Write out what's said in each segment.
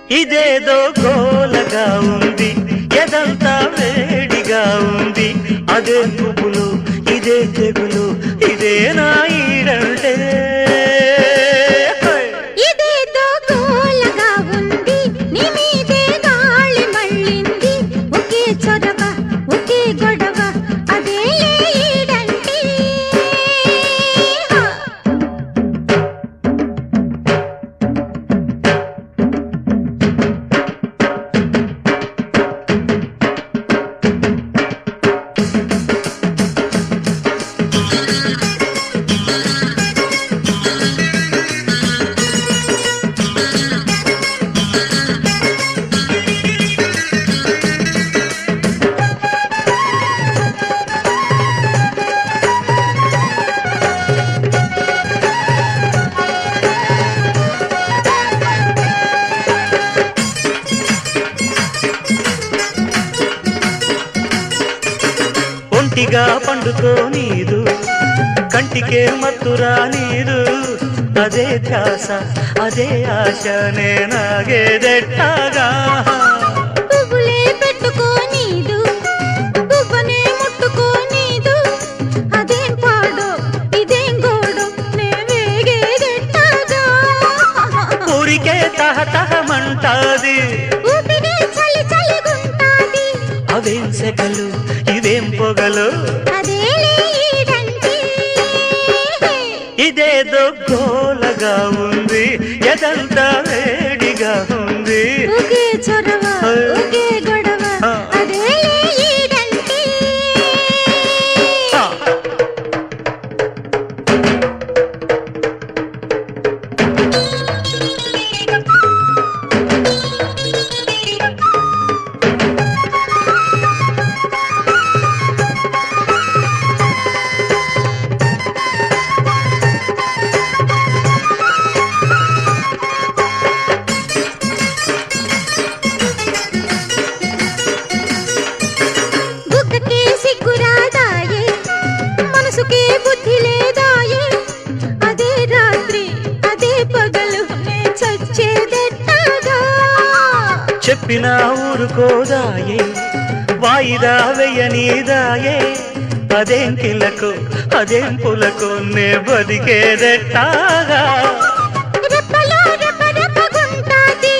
ఇదేదో గోలగా ఉంది, ఎదంతా వేడిగా ఉంది. అదే పువ్వులు, ఇదే తెగులు, ఇదే నా ఈడంటే. ఇదేదో గోలగా ఉంది, నీ మీదే గాలి మళ్ళింది. ఒకే చొరవ, ఒకే గొడవ, అదే ఈడంటే. ఒంటిగా పండుకో నీదు, కంటికే మత్తురా నీదు. అదే ధ్యాస, అదే ఆశ, నేనాగేదెట్టాగా. పువ్వులే పెట్టుకోనీదు, పువ్వనే ముట్టుకోనీదు. అదేం పాడో, ఇదేం గోడో, నే వేగేదెట్టాగా. ఊరికే తహతహమంటాది, ఊపిరే చలి చలిగుంటాది. అవేం సెగలు, ఇవేం పొగలు. అదేలే ఈడంటే. ఇదేదో గోలగా ఉంది, ఎదంతా వేడిగా ఉంది. ఒకే చొరవ, ఒకే గొడవ, అదేలే ఈడంటే. బుగ్గకే సిగ్గురాదాయే, మనసుకే బుద్ధి లేదాయే. అదే రాత్రి, అదే పగలు, నే చచ్చేదెట్టాగా. చెప్పినా ఊరుకోదాయే, వాయిదా వెయ్యనీదాయే. అదేం కిలకు, అదేం పులకు, నే బతికేదెట్టాగా. రెప్పలో రెప్పరెప్పగుంటాది,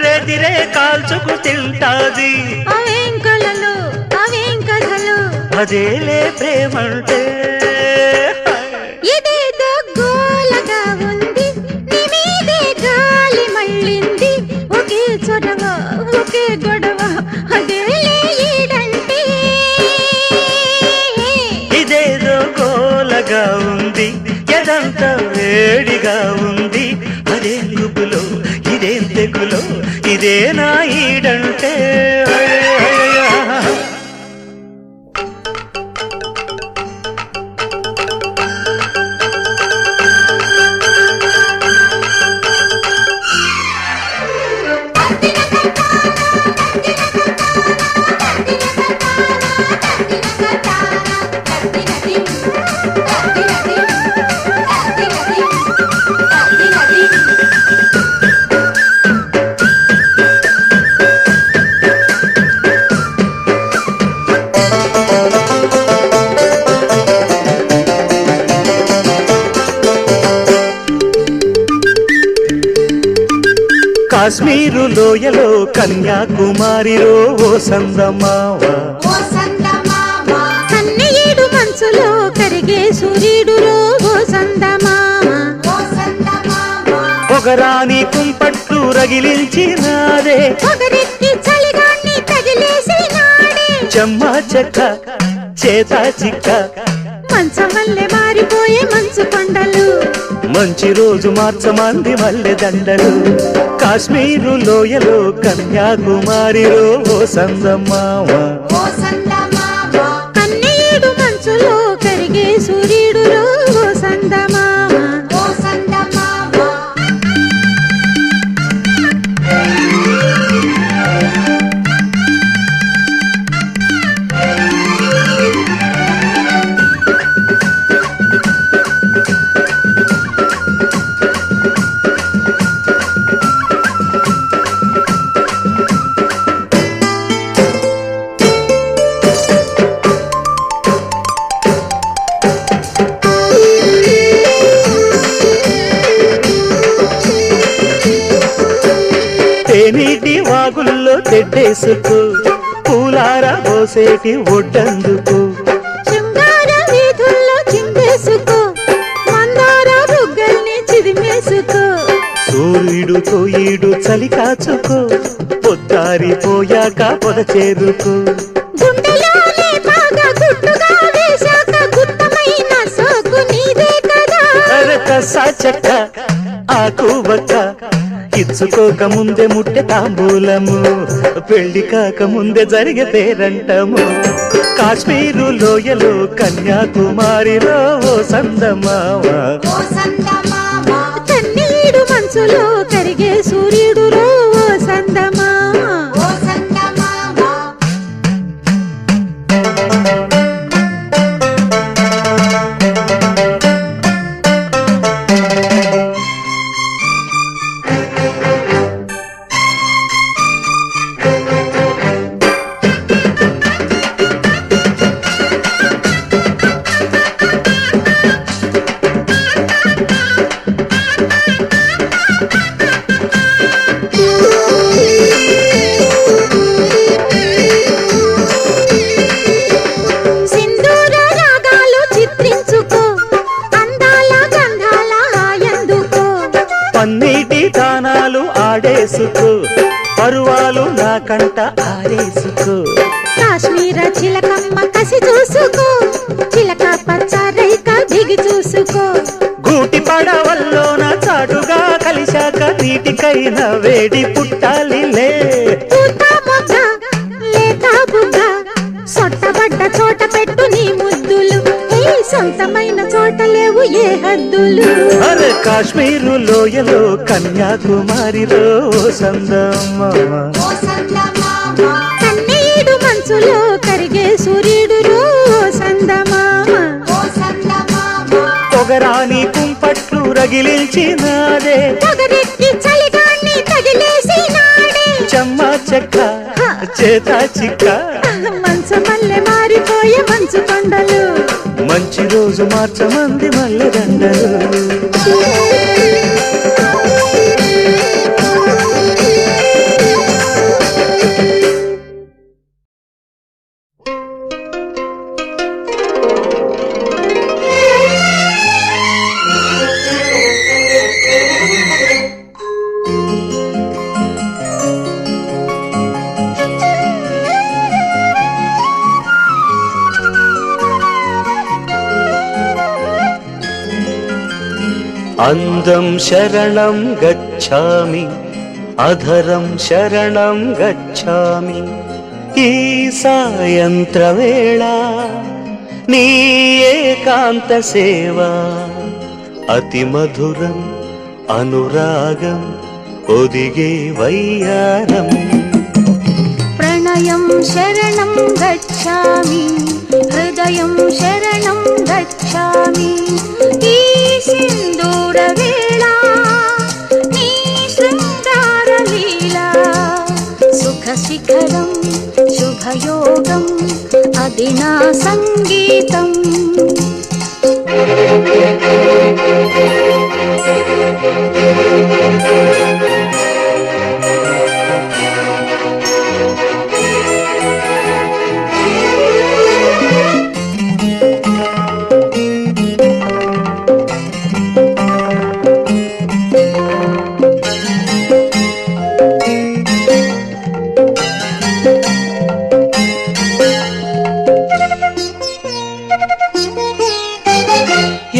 రెదిరే కాల్చుకు తింటాది. అవేం కలలు, అవేం కథలు. అదేలే ప్రేమంటే. ఇదేదో గోలగా ఉంది, నీ మీదే గాలి మళ్ళింది. ఒకే చొరవ, ఒకే గొడవ, అదేలే ఈడంటే. ఇదేదో గోలగా ఉంది, ఎదంతా వేడిగా ఉంది. అదే గుబులో, ఇదేం తెగులో, ఇదే నా ఈడంటే. కాశ్మీరు లోయలో కన్యాకుమారిలో ఓ సందమావ, కన్నయ్యేడు మంచులో కరిగే సూర్యుడులో ఓ సందమామ. పొగరాని కుంపట్లు రగిలించినాదే, పొగరెక్కి చలిగాన్ని తగిలేసినాడే. చెమ్మా చెక్క, చేత చిక్క, మంచమల్లె మారిపోయే మంచు కొండలు. మంచి రోజు మార్చమంది మల్లె దండలు. కాశ్మీరు లోయలో కన్యాకుమారిలో ఓ సందమావ, కన్నయ్యేడు మంచులో కరిగే సూర్యుడులో ఓ సందమామ. తేనీటి వాగుల్లో తెడ్డేసుకో, పూలార పోసేటి ఒడ్డందుకు. శృంగార వీధుల్లో చిందేసుకో, మందార బుగ్గల్ని చిదిమేసుకో. సూర్యుడుతో ఈడు చలి కాచుకో, పొద్దారిపోయాక పొద చేరుకో. గుండెలోనే బాగా గుట్టుగా వేశాక గుత్తమైన సోకు నీదే కదా. చెక్క ఆకు బక్క ఇచ్చుకోక ముందే ముట్టె తాంబూలము, పెళ్లి కాక ముందే జరిగే పేరంటము. కాశ్మీరు లోయలో కన్యాకుమారిలో ఓ సందమామ, కన్నీడు మనసులో కరిగే సూర్యుడులో ఓ సందమామ. పన్నీటి తానాలు ఆడేసుకో, పరువాలు నా కంట ఆరేసుకో. కాశ్మీర చిలకమ్మ కసి చూసుకో, చిలక పచ్చ రైక దిగి చూసుకో. గూటి పడవల్లోన చాటుగా కలిశాక నీటికైన వేడి పుట్టాలిలే. పూత మొగ్గ లేత బుగ్గ సొట్టబడ్డ చోట పెట్టు నీ ముద్దులు, ఏ సొంతమైన చోట లేవు ఏ హద్దులు. అరే కాశ్మీరు లోయలో కన్యాకుమారిలో సందమామ, కన్నీడు మనసులో కరిగే సూర్యుడులో సందమామ. పొగరాని కుంపట్లు రగిలించినాదే, పొగరెక్కి చలిగాన్ని తగిలేసినాడే. చెమ్మ చెక్క చేత చిక్క, మంచు మల్లె మారిపోయే మంచు కొండలు, మంచి రోజు మార్చమంది మల్లె దండలు. అందం శరణం గచ్ఛామి, అధరం శరణం గచ్ఛామి. ఈ సాయంత్రవేళ నీ ఏకాంత సేవ, అతి మధురం అనురాగం ఒదిగే వయ్యారం. ప్రణయం శరణం గచ్ఛామి, హృదయం శరణం గచ్ఛామి. ఈ సింధూర వేళ నీ శృంగార లీల, సుఖ శిఖరం శుభయోగం అది నా సంగీతం.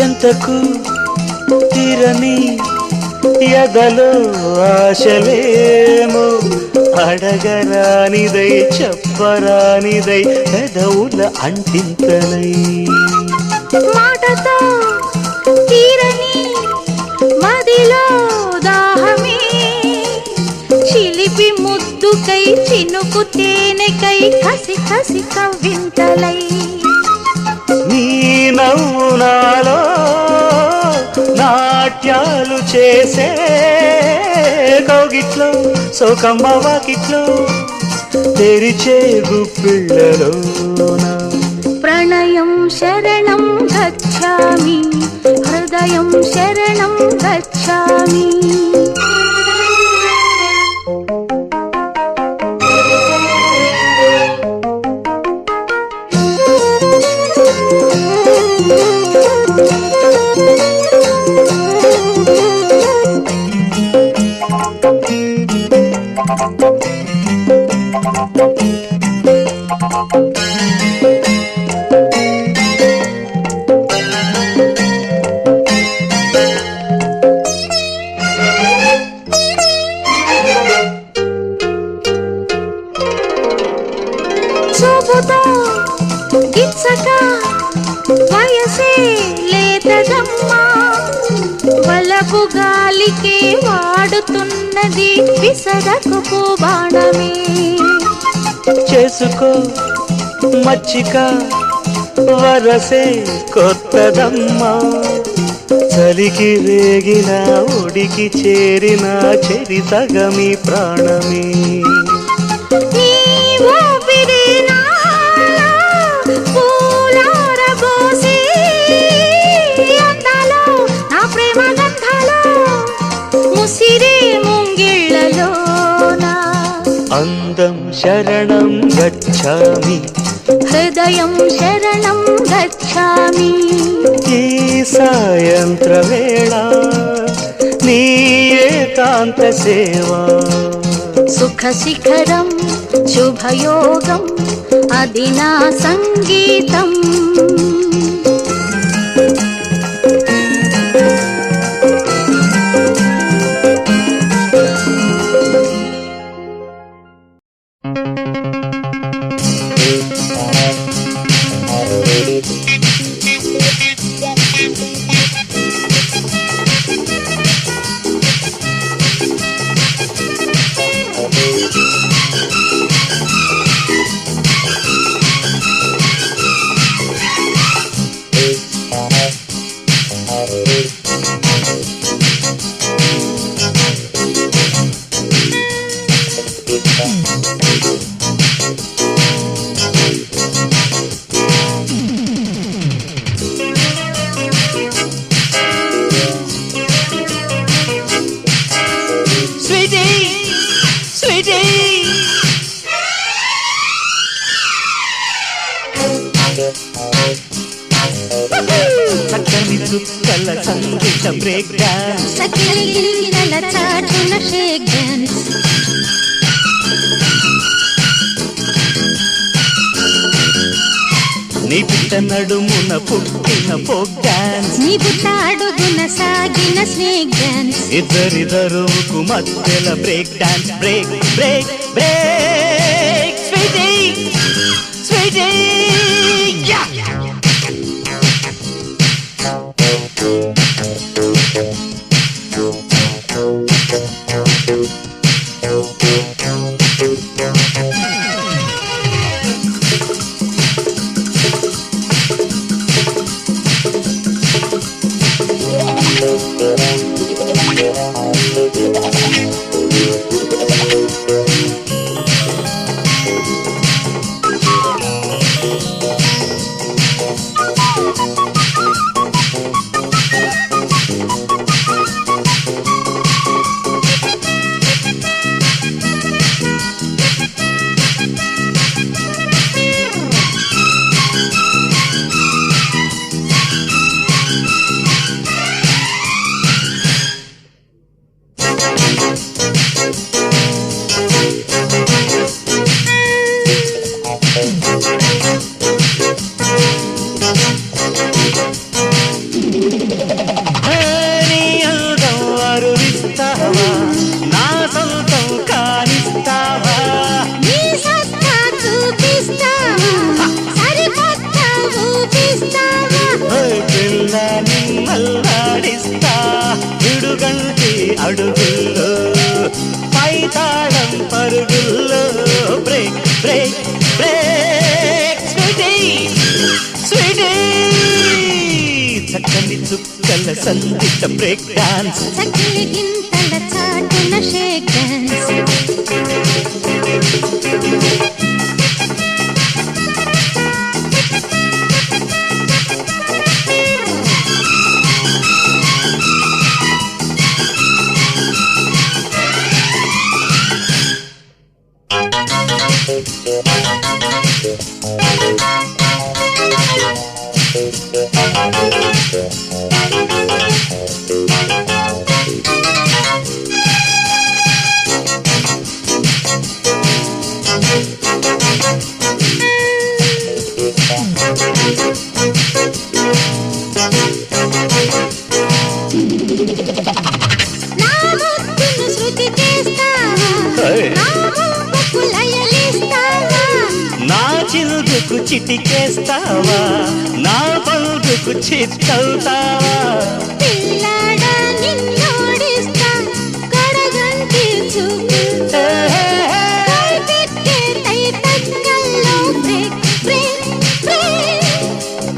ఎంతకు తీరని ఎదలో ఆశలేమో, అడగరానిదై చెప్పరానిదై పెదవుల అంటింతలై. మాటతో తీరని మదిలో దాహమే, చిలిపి ముద్దుకై చినుకు తేనెకై కసి కసి కవ్వింతలై. నీ నవ్వు నాలో నాట్యాలు చేసే, కౌగిట్లో సోకమ్మ వాకిట్లో తెరిచే గుప్పిళ్ళలోన. ప్రణయం శరణం గచ్ఛామి, హృదయం శరణం గచ్ఛామి. చూపుతో గిచ్చక వయసే లేతదమ్మా వలపు గాలికే వాడుతున్నది విసరకు బాణమే చేసుకో మచ్చిక వరసే కొత్తదమ్మా చలికి రేగిన ఒడికి చేరిన చెరి సగమి ప్రాణమే నీ ఊపిరి నాలో పూలారబోసి అందాలో నా ప్రేమ గంధాలో ముసిరే ముంగిళ్ళలోనా అందం శరణం గచ్ఛామి హృదయం శరణం గచ్ఛామి ఈ సాయంత్ర వేళ నీ ఏకాంత సేవా సుఖ శిఖరం శుభయోగం అది నా సంగీతం చక్కని చుక్కల సంగీత బ్రేక్ డాన్స్ సకిలిగిలిగినల చాటున షేక్ డాన్స్ నీ పిట్ట నడుమున పుట్టిన ఫోక్ డాన్స్ నీ పుట్ట అడుగున సాగిన స్నేక్ డాన్స్ ఇద్దరిద్దరుకు మధ్యల break dance break break break sweetie sweetie అడుగుల్లో పైతాళం పరుగుల్లో break break break sweetie sweetie చక్కని చుక్కల సంగీత బ్రేక్ డాన్స్ సకిలి గింతల చాటున షేక్ డాన్స్ పలుకుకు చిటికేస్తావా నా పలుకుకు చిత్తవుతావా పిల్లాడా నిన్నోడిస్తా కడగంటి చూపు కైపెక్కే తై తగ్గల్లో బ్రేక్ బ్రేక్ బ్రేక్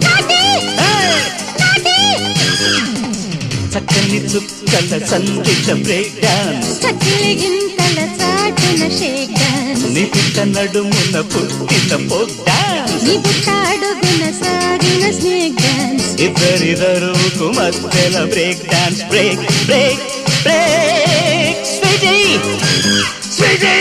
నాటి నాటి చక్కని చుక్కల సందిట బ్రేక్ డాన్స్ చక్కిలి గింతల చాటున షేక్ డాన్స్ నీ పుట్ట నడుమున పుట్టిన ఫోక్ డాన్స్ నీ పుట్టాడుగున సాగిన స్నేక్ డాన్స్ ఇద్దరిదరువుకు మధ్యల break dance break break break sweetie Sweety